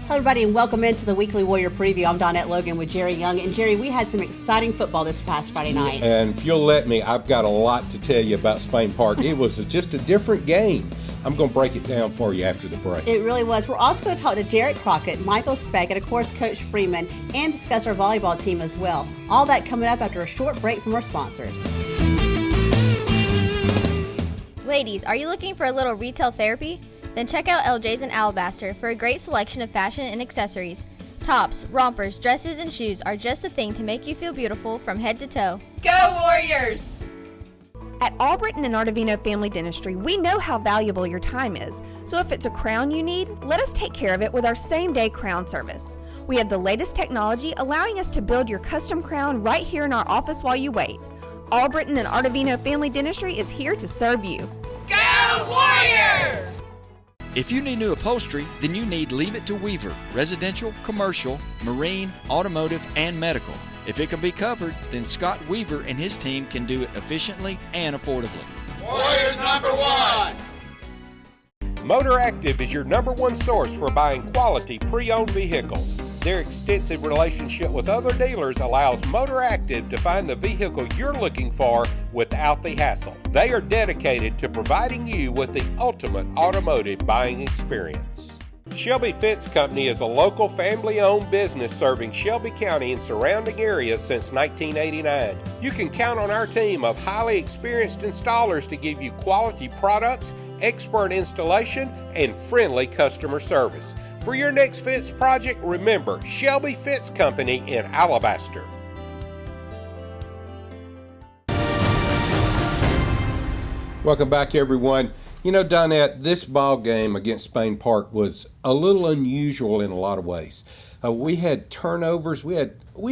Hello, everybody, and welcome into the Weekly Warrior Preview. I'm Donette Logan with Jerry Young. And, Jerry, we had some exciting football this past Friday night. And if you'll let me, I've got a lot to tell you about Spain Park. It was just a different game. I'm going to break it down for you after the break. It really was. We're also going to talk to Jarrett Crockett, Michael Specht, and, of course, Coach Freeman, and discuss our volleyball team as well. All that coming up after a short break from our sponsors. Ladies, are you looking for a little retail therapy? Then check out LJ's in Alabaster for a great selection of fashion and accessories. Tops, rompers, dresses, and shoes are just the thing to make you feel beautiful from head to toe. Go Warriors! At Albritton and Artavino Family Dentistry, we know how valuable your time is. So if it's a crown you need, let us take care of it with our same-day crown service. We have the latest technology allowing us to build your custom crown right here in our office while you wait. Albritton and Artavino Family Dentistry is here to serve you. Go Warriors! If you need new upholstery, then you need Leave It to Weaver, residential, commercial, marine, automotive, and medical. If it can be covered, then Scott Weaver and his team can do it efficiently and affordably. Warriors number one! Motor Active is your number one source for buying quality pre-owned vehicles. Their extensive relationship with other dealers allows Motor Active to find the vehicle you're looking for without the hassle. They are dedicated to providing you with the ultimate automotive buying experience. Shelby Fence Company is a local family-owned business serving Shelby County and surrounding areas since 1989. You can count on our team of highly experienced installers to give you quality products, expert installation, and friendly customer service. For your next fence project, remember Shelby Fence Company in Alabaster. Welcome back, everyone. You know, Donette, this ball game against Spain Park was a little unusual in a lot of ways. We had turnovers. We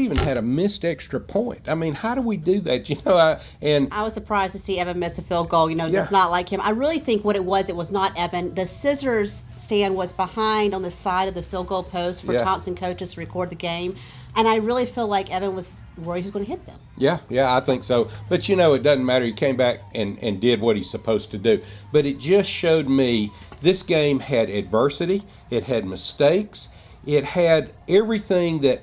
even had a missed extra point. I mean, how do we do that? You know, I was surprised to see Evan miss a field goal. You know, That's not like him. I really think what it was not Evan. The scissors stand was behind on the side of the field goal post for Thompson coaches to record the game. And I really feel like Evan was worried he was going to hit them. Yeah, I think so. But, you know, it doesn't matter. He came back and did what he's supposed to do. But it just showed me this game had adversity. It had mistakes. It had everything that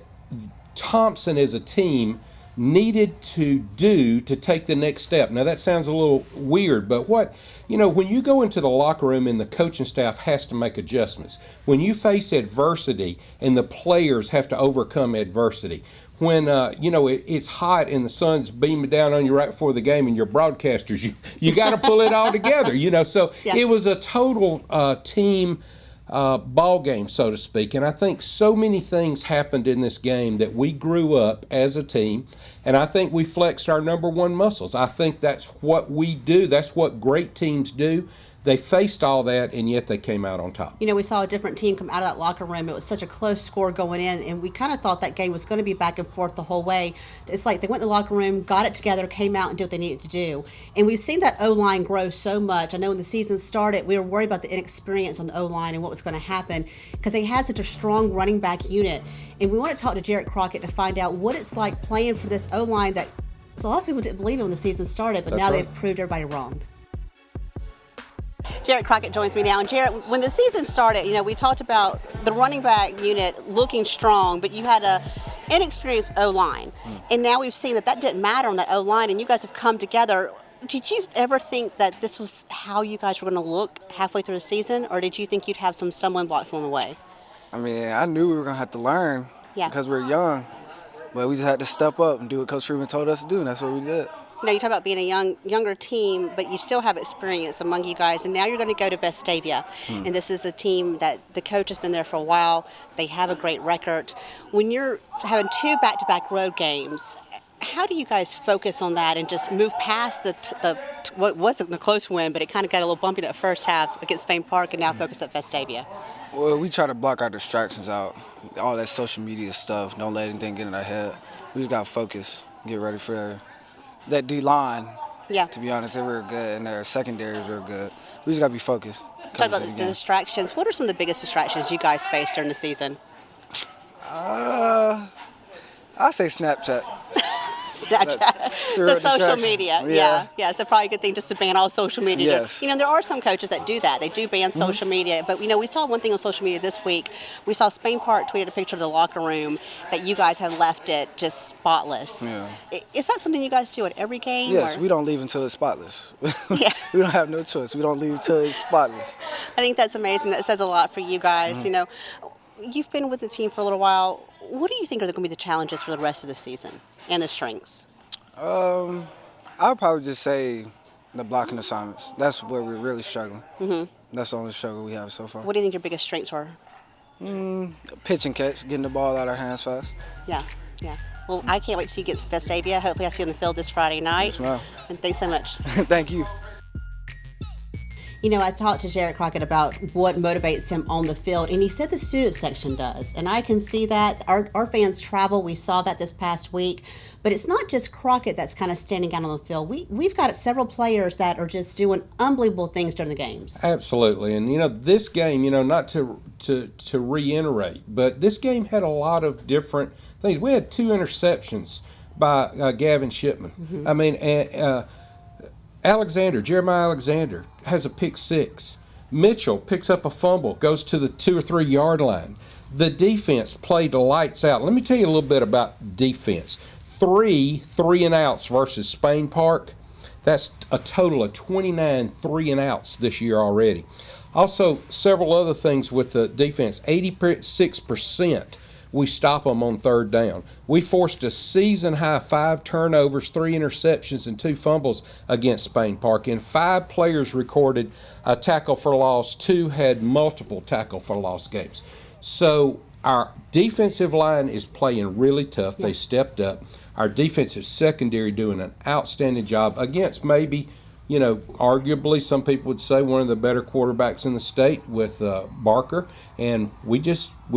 Thompson as a team needed to do to take the next step. Now, that sounds a little weird, but when you go into the locker room and the coaching staff has to make adjustments, when you face adversity and the players have to overcome adversity, when, it's hot and the sun's beaming down on you right before the game and you're broadcasters, you got to pull it all together, So It was a total team ball game, so to speak. And I think so many things happened in this game that we grew up as a team, and I think we flexed our number one muscles. I think that's what we do. That's what great teams do. They faced all that, and yet they came out on top. You know, we saw a different team come out of that locker room. It was such a close score going in, and we kind of thought that game was going to be back and forth the whole way. It's like they went in the locker room, got it together, came out, and did what they needed to do. And we've seen that O-line grow so much. I know when the season started, we were worried about the inexperience on the O-line and what was going to happen because they had such a strong running back unit. And we want to talk to Jarrett Crockett to find out what it's like playing for this O-line that a lot of people didn't believe in when the season started, but now they've proved everybody wrong. Jarrett Crockett joins me now. And Jarrett, when the season started, we talked about the running back unit looking strong, but you had a inexperienced O-line. And now we've seen that didn't matter on that O-line, and you guys have come together. Did you ever think that this was how you guys were going to look halfway through the season, or did you think you'd have some stumbling blocks along the way? I mean, I knew we were going to have to learn because we were young, but we just had to step up and do what Coach Freeman told us to do, and that's what we did. Now, you talk about being a younger team, but you still have experience among you guys, and now you're going to go to Vestavia. And this is a team that the coach has been there for a while. They have a great record. When you're having two back-to-back road games, how do you guys focus on that and just move past what wasn't a close win, but it kind of got a little bumpy that first half against Spain Park, and now focus at Vestavia? Well, we try to block our distractions out, all that social media stuff. Don't let anything get in our head. We just got to focus, get ready for that D-line. To be honest, they were good, and their secondaries were good. We just got to be focused. Talk about the distractions. What are some of the biggest distractions you guys faced during the season? I say Snapchat. So social media, yeah. So probably a good thing just to ban all social media. Yes. You know, there are some coaches that do that. They do ban social media. But, you know, we saw one thing on social media this week. We saw Spain Park tweeted a picture of the locker room that you guys had left it just spotless. Yeah. Is that something you guys do at every game? Yes, or? we don't leave until it's spotless. Yeah. We don't have no choice. We don't leave until it's spotless. I think that's amazing. That says a lot for you guys. You know, you've been with the team for a little while. What do you think are going to be the challenges for the rest of the season and the strengths? I'll probably just say the blocking assignments. That's where we're really struggling. That's the only struggle we have so far. What do you think your biggest strengths are? Pitch and catch, getting the ball out of our hands fast. Yeah. Well, I can't wait to see you get Vestavia. Hopefully I see you on the field this Friday night. Yes, ma'am. And thanks so much. Thank you. You know, I talked to Jarrett Crockett about what motivates him on the field, and he said the student section does. And I can see that. Our fans travel. We saw that this past week. But it's not just Crockett that's kind of standing out on the field. We've got several players that are just doing unbelievable things during the games. Absolutely. And, you know, this game, you know, not to reiterate, but this game had a lot of different things. We had 2 interceptions by Gavin Shipman. I mean, Jeremiah Alexander has a pick 6. Mitchell picks up a fumble, goes to the 2 or 3 yard line. The defense played the lights out. Let me tell you a little bit about defense. 3 3-and-outs versus Spain Park. That's a total of 29 3-and-outs this year already. Also, several other things with the defense. 86%. We stop them on 3rd down. We forced a season-high 5 turnovers, 3 interceptions, and 2 fumbles against Spain Park. And 5 players recorded a tackle for loss. 2 had multiple tackle for loss games. So our defensive line is playing really tough. They stepped up. Our defensive secondary doing an outstanding job against maybe, you know, arguably some people would say one of the better quarterbacks in the state with Barker, and we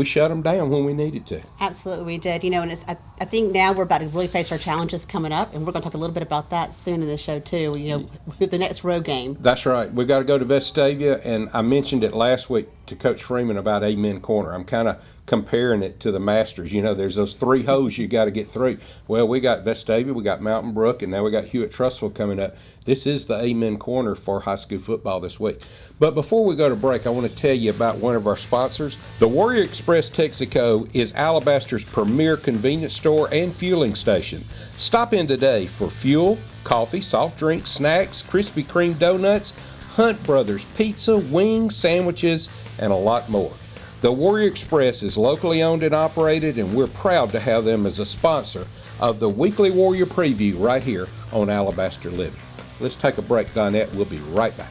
shut them down when we needed to. Absolutely, we did. You know, and I think now we're about to really face our challenges coming up, and we're going to talk a little bit about that soon in the show too. You know, with the next road game. That's right. We got to go to Vestavia, and I mentioned it last week to Coach Freeman about Amen Corner. I'm kind of comparing it to the Masters. You know, there's those 3 holes you got to get through. Well, we got Vestavia, we got Mountain Brook, and now we got Hewitt-Trussville coming up. This is the Amen Corner for high school football this week. But before we go to break, I want to tell you about one of our sponsors. The Warrior Express Texaco is Alabaster's premier convenience store and fueling station. Stop in today for fuel, coffee, soft drinks, snacks, Krispy Kreme donuts, Hunt Brothers pizza, wings, sandwiches, and a lot more. The Warrior Express is locally owned and operated, and we're proud to have them as a sponsor of the weekly Warrior Preview right here on Alabaster Living. Let's take a break, Donette. We'll be right back.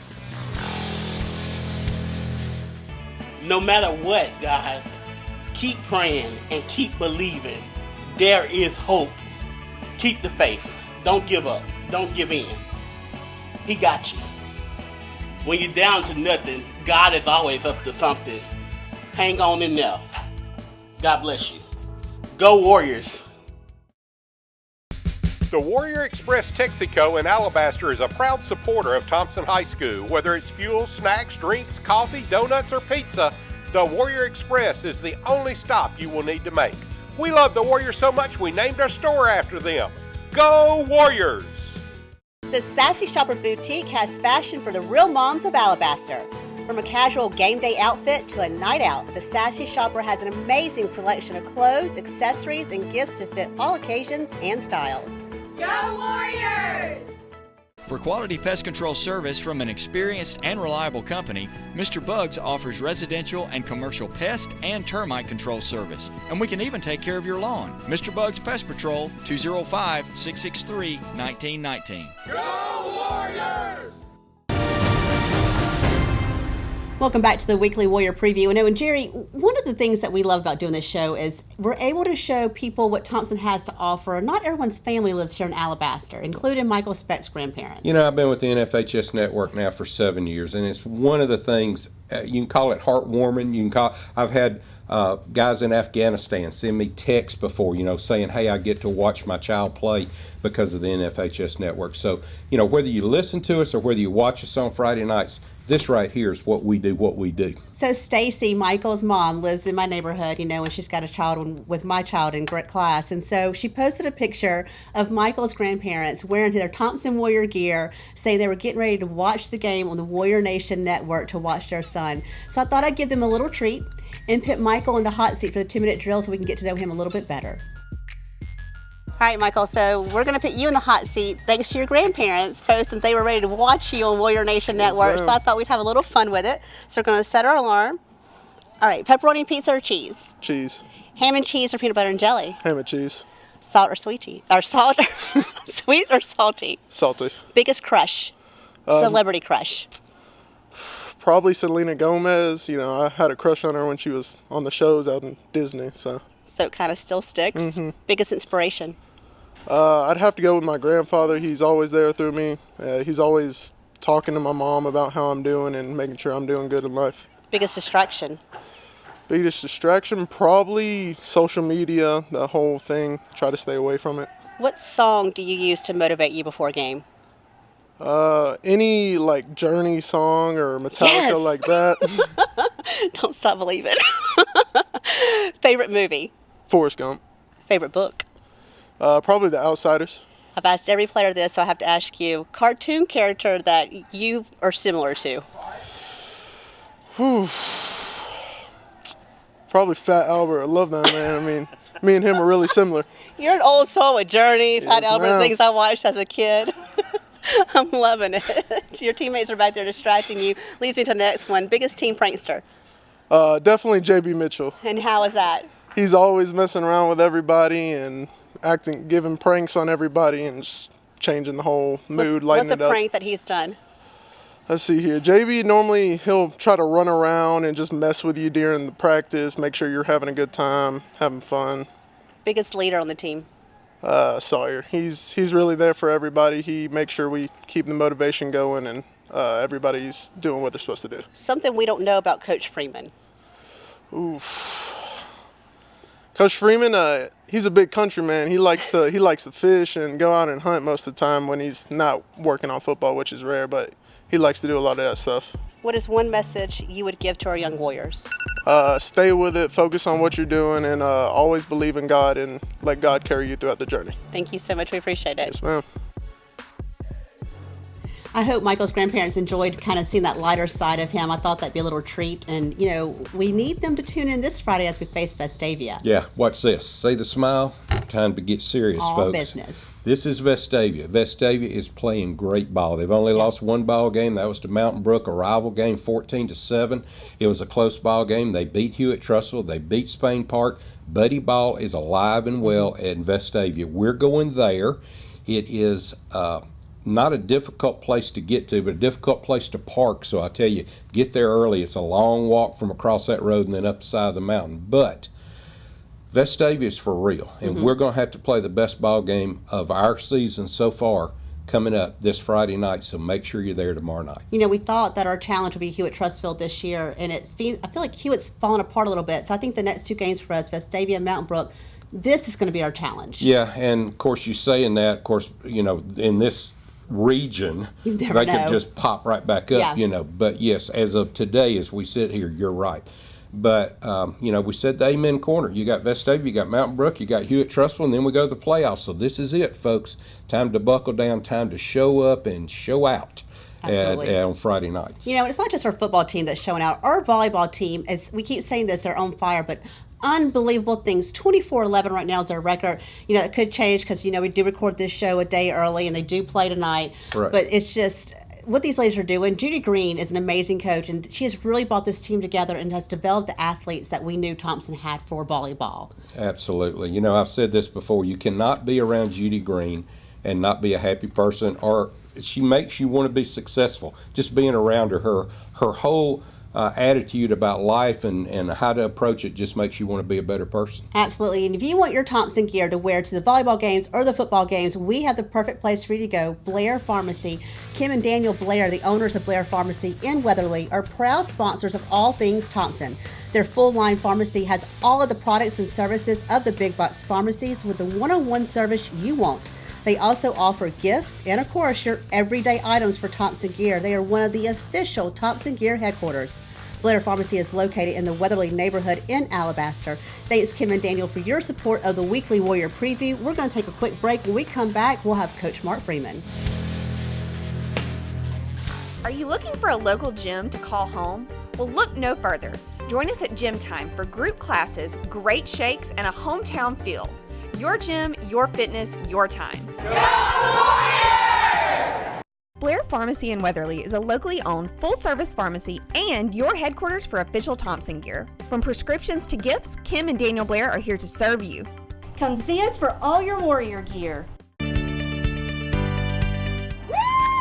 No matter what, guys, keep praying and keep believing. There is hope. Keep the faith. Don't give up. Don't give in. He got you. When you're down to nothing, God is always up to something. Hang on in there. God bless you. Go Warriors. The Warrior Express Texaco in Alabaster is a proud supporter of Thompson High School. Whether it's fuel, snacks, drinks, coffee, donuts, or pizza, the Warrior Express is the only stop you will need to make. We love the Warriors so much we named our store after them. Go Warriors! The Sassy Shopper Boutique has fashion for the real moms of Alabaster. From a casual game day outfit to a night out, the Sassy Shopper has an amazing selection of clothes, accessories, and gifts to fit all occasions and styles. Go Warriors! For quality pest control service from an experienced and reliable company, Mr. Bugs offers residential and commercial pest and termite control service. And we can even take care of your lawn. Mr. Bugs Pest Patrol, 205-663-1919. Go Warriors! Welcome back to the Weekly Warrior Preview. And Jerry, one of the things that we love about doing this show is we're able to show people what Thompson has to offer. Not everyone's family lives here in Alabaster, including Michael Specht's grandparents. You know, I've been with the NFHS network now for 7 years, and it's one of the things, you can call it heartwarming. I've had guys in Afghanistan send me texts before, saying, hey, I get to watch my child play because of the NFHS network. So, whether you listen to us or whether you watch us on Friday nights, this right here is what we do. So So Stacy, Michael's mom, lives in my neighborhood, and she's got a child with my child in grit class. And so she posted a picture of Michael's grandparents wearing their Thompson Warrior gear, saying they were getting ready to watch the game on the Warrior Nation network to watch their son. So I thought I'd give them a little treat and put Michael in the hot seat for the 2-minute drill so we can get to know him a little bit better. All right, Michael, so we're going to put you in the hot seat thanks to your grandparents posting they were ready to watch you on Warrior Nation Network. So I thought we'd have a little fun with it. So we're going to set our alarm. All right, pepperoni pizza or cheese? Cheese. Ham and cheese or peanut butter and jelly? Ham and cheese. Salt or sweetie? Or salt? Sweet or salty? Salty. Biggest crush? Celebrity crush? Probably Selena Gomez. I had a crush on her when she was on the shows out in Disney. So it kind of still sticks? Mm-hmm. Biggest inspiration? I'd have to go with my grandfather. He's always there through me. He's always talking to my mom about how I'm doing and making sure I'm doing good in life. Biggest distraction? Biggest distraction, probably social media, the whole thing. Try to stay away from it. What song do you use to motivate you before a game? Any Journey song or Metallica, like that. Don't stop believing. Favorite movie? Forrest Gump. Favorite book? Probably The Outsiders. I've asked every player this, so I have to ask you, cartoon character that you are similar to? Whew. Probably Fat Albert. I love that man. I mean, me and him are really similar. You're an old soul with Journey, Fat Albert, ma'am. things I watched as a kid. I'm loving it. Your teammates are back there distracting you. Leads me to the next one. Biggest team prankster? Definitely J.B. Mitchell. And how is that? He's always messing around with everybody and giving pranks on everybody and just changing the whole mood, lighting it up. What's a prank that he's done? Let's see here. JB, normally he'll try to run around and just mess with you during the practice, make sure you're having a good time, having fun. Biggest leader on the team? Sawyer. He's really there for everybody. He makes sure we keep the motivation going and everybody's doing what they're supposed to do. Something we don't know about Coach Freeman. Oof. Coach Freeman, he's a big country man. He likes to fish and go out and hunt most of the time when he's not working on football, which is rare, but he likes to do a lot of that stuff. What is one message you would give to our young Warriors? Stay with it, focus on what you're doing, and always believe in God and let God carry you throughout the journey. Thank you so much. We appreciate it. Yes, ma'am. I hope Michael's grandparents enjoyed kind of seeing that lighter side of him. I thought that'd be a little treat. And, we need them to tune in this Friday as we face Vestavia. Yeah, watch this. See the smile? Time to get serious, All folks. business. This is Vestavia. Vestavia is playing great ball. They've only lost one ball game. That was to Mountain Brook, a rival game, 14-7. It was a close ball game. They beat Hewitt-Trussville. They beat Spain Park. Buddy Ball is alive and well at Vestavia. We're going there. It is not a difficult place to get to, but a difficult place to park. So I tell you, get there early. It's a long walk from across that road and then up the side of the mountain. But Vestavia is for real, and we're going to have to play the best ball game of our season so far coming up this Friday night, so make sure you're there tomorrow night. We thought that our challenge would be Hewitt-Trussville this year, and I feel like Hewitt's fallen apart a little bit. So I think the next two games for us, Vestavia and Mountain Brook, this is going to be our challenge. Yeah, and of course, you saying that, of course, in this region, they could just pop right back up, Yeah. But yes, as of today, as we sit here, you're right. But, we said the amen corner. You got Vestavia, you got Mountain Brook, you got Hewitt-Trussville, and then we go to the playoffs. So this is it, folks. Time to buckle down, time to show up and show out on Friday nights. It's not just our football team that's showing out. Our volleyball team, as we keep saying this, they're on fire, but unbelievable things. 24-11 right now is their record. It could change because, we do record this show a day early, and they do play tonight. Right. But it's just what these ladies are doing. Judy Green is an amazing coach, and she has really brought this team together and has developed the athletes that we knew Thompson had for volleyball. Absolutely. I've said this before. You cannot be around Judy Green and not be a happy person, or she makes you want to be successful. Just being around her whole attitude about life and how to approach it just makes you want to be a better person. Absolutely. And if you want your Thompson gear to wear to the volleyball games or the football games, we have the perfect place for you to go. Blair Pharmacy. Kim and Daniel Blair, the owners of Blair Pharmacy in Weatherly, are proud sponsors of all things Thompson. Their full-line pharmacy has all of the products and services of the big box pharmacies with the one-on-one service you want. They also offer gifts and, of course, your everyday items for Thompson Gear. They are one of the official Thompson Gear headquarters. Blair Pharmacy is located in the Weatherly neighborhood in Alabaster. Thanks, Kim and Daniel, for your support of the Weekly Warrior Preview. We're going to take a quick break. When we come back, we'll have Coach Mark Freeman. Are you looking for a local gym to call home? Well, look no further. Join us at Gym Time for group classes, great shakes, and a hometown feel. Your gym, your fitness, your time. Blair Pharmacy in Weatherly is a locally owned, full-service pharmacy and your headquarters for official Thompson gear. From prescriptions to gifts, Kim and Daniel Blair are here to serve you. Come see us for all your Warrior gear. Woo!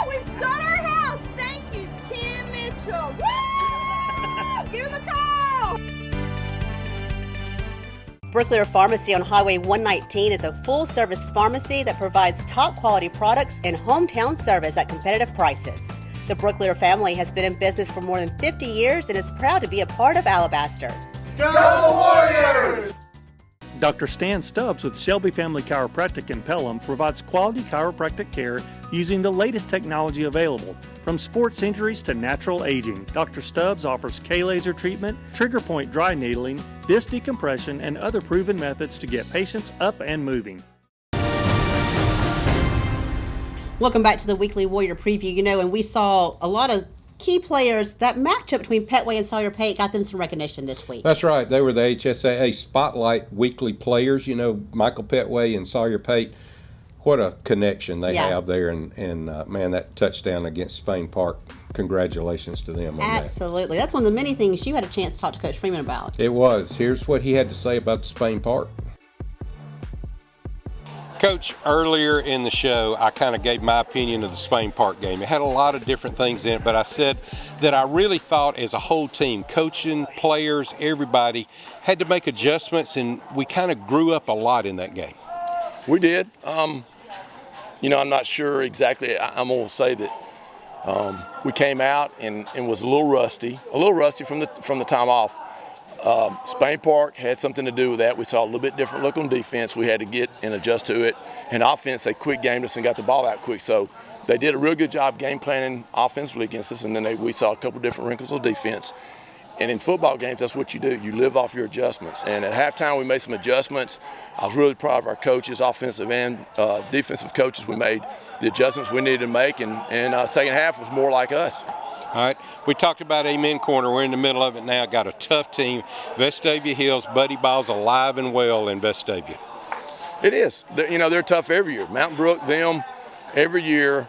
We sold our house! Thank you, Tim Mitchell! Woo! Give him a call! Brooklear Pharmacy on Highway 119 is a full-service pharmacy that provides top-quality products and hometown service at competitive prices. The Brooklear family has been in business for more than 50 years and is proud to be a part of Alabaster. Go Warriors! Dr. Stan Stubbs with Shelby Family Chiropractic in Pelham provides quality chiropractic care using the latest technology available. From sports injuries to natural aging, Dr. Stubbs offers K-laser treatment, trigger point dry needling, disc decompression, and other proven methods to get patients up and moving. Welcome back to the Weekly Warrior Preview. And we saw a lot of key players. That matchup between Petway and Sawyer Pate got them some recognition this week. That's right. They were the HSAA Spotlight Weekly players. Michael Petway and Sawyer Pate. What a connection they have there. And man, that touchdown against Spain Park, congratulations to them on that. Absolutely. That's one of the many things you had a chance to talk to Coach Freeman about. It was. Here's what he had to say about the Spain Park. Coach, earlier in the show, I kind of gave my opinion of the Spain Park game. It had a lot of different things in it, but I said that I really thought as a whole team, coaching, players, everybody, had to make adjustments, and we kind of grew up a lot in that game. We did. I'm not sure exactly. I'm going to say that we came out and was a little rusty from the time off. Spain Park had something to do with that. We saw a little bit different look on defense. We had to get and adjust to it. And offense, they quick gamed us and got the ball out quick. So they did a real good job game planning offensively against us, and then we saw a couple different wrinkles of defense. And in football games, that's what you do. You live off your adjustments. And at halftime, we made some adjustments. I was really proud of our coaches, offensive and defensive coaches. We made the adjustments we needed to make, and second half was more like us. All right, we talked about Amen Corner. We're in the middle of it now. Got a tough team. Vestavia Hills, Buddy Ball's alive and well in Vestavia. It is. They're tough every year. Mountain Brook, them, every year.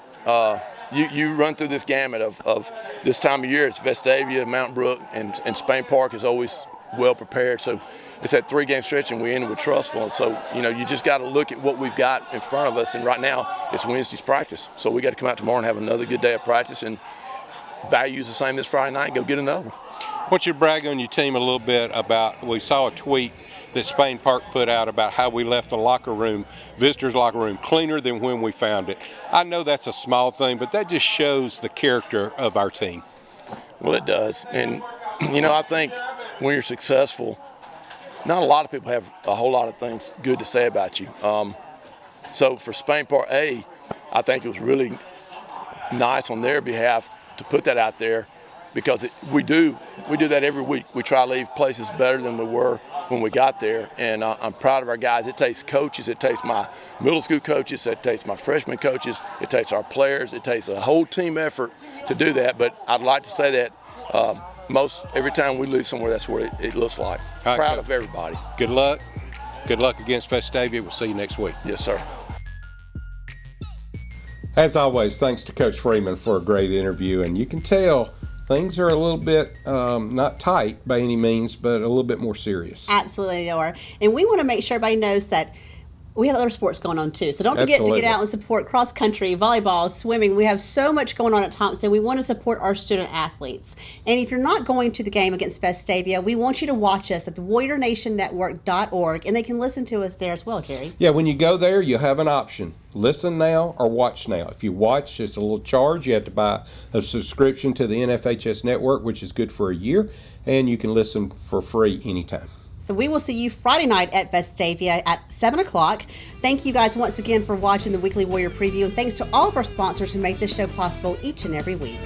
You run through this gamut of this time of year. It's Vestavia, Mountain Brook, and Spain Park is always well prepared. So it's that 3-game stretch, and we ended with Trustful. And so, you just got to look at what we've got in front of us. And right now, it's Wednesday's practice. So we got to come out tomorrow and have another good day of practice, and values the same this Friday night. Go get another one. Want you to brag on your team a little bit about, we saw a tweet that Spain Park put out about how we left the locker room, visitors' locker room, cleaner than when we found it. I know that's a small thing, but that just shows the character of our team. Well, it does. And, I think when you're successful, not a lot of people have a whole lot of things good to say about you. So for Spain Park, I think it was really nice on their behalf to put that out there, because we do that every week. We try to leave places better than we were when we got there, and I'm proud of our guys. It takes coaches, it takes my middle school coaches, it takes my freshman coaches, it takes our players, it takes a whole team effort to do that. But I'd like to say that every time we lose somewhere, that's what it looks like. Right, proud of everybody. Good luck against Vestavia. We'll see you next week. Yes, sir. As always, thanks to Coach Freeman for a great interview, and you can tell things are a little bit not tight by any means, but a little bit more serious. Absolutely, they are. And we want to make sure everybody knows that we have other sports going on too. So don't forget to get out and support cross country, volleyball, swimming. We have so much going on at Thompson. We want to support our student athletes. And if you're not going to the game against Vestavia, we want you to watch us at the WarriorNationNetwork.org, and they can listen to us there as well, Jerry. Yeah, when you go there, you'll have an option. Listen now or watch now. If you watch, it's a little charge. You have to buy a subscription to the NFHS network, which is good for a year, and you can listen for free anytime. So we will see you Friday night at Vestavia at 7 o'clock. Thank you guys once again for watching the Weekly Warrior Preview, and thanks to all of our sponsors who make this show possible each and every week.